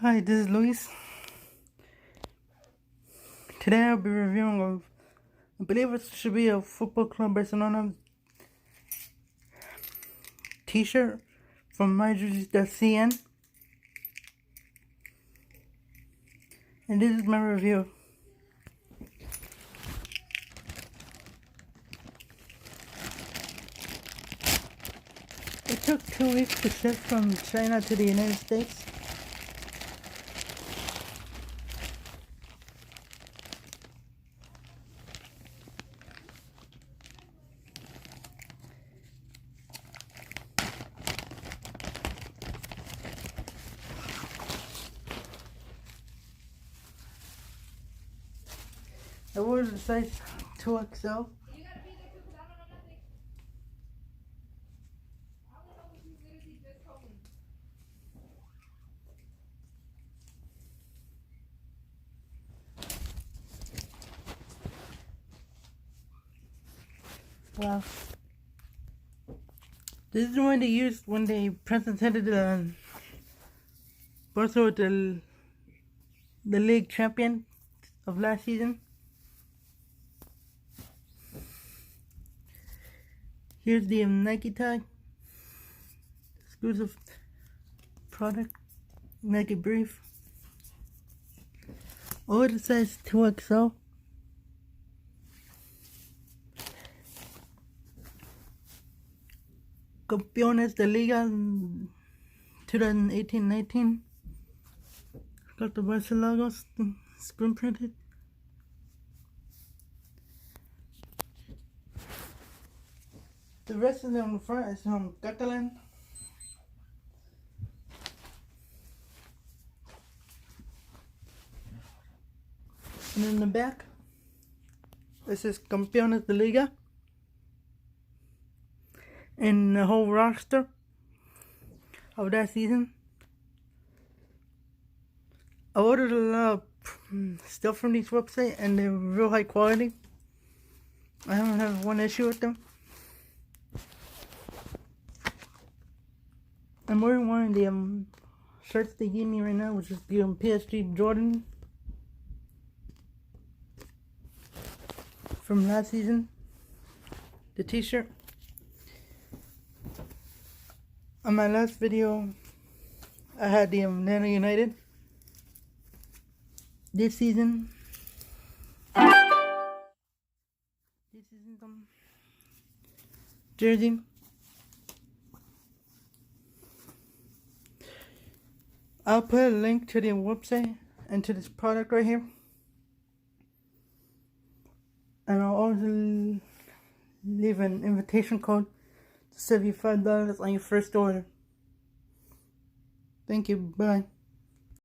Hi, this is Luis. Today I'll be reviewing I believe it should be a Football Club Barcelona t-shirt from Minejerseys.Cn. And this is my review. It took 2 weeks to ship from China to the United States. I ordered a size 2XL. Wow. This is the one they used when they presented Barca with the league champion of last season. Here's the Nike tag, exclusive product, Nike brief. Order size 2XL. Campeones de Liga 2018-19. Got the Barca logos screen printed. The rest of them on the front is Catalan. And in the back, this is Campeones de Liga. And the whole roster of that season. I ordered a lot of stuff from this website and they're real high quality. I don't have one issue with them. I'm wearing one of the shirts they gave me right now, which is the PSG Jordan from last season. The t-shirt. On my last video, I had the Atlanta United. This season, jersey. I'll put a link to the website and to this product right here. And I'll also leave an invitation code to $75 on your first order. Thank you. Bye.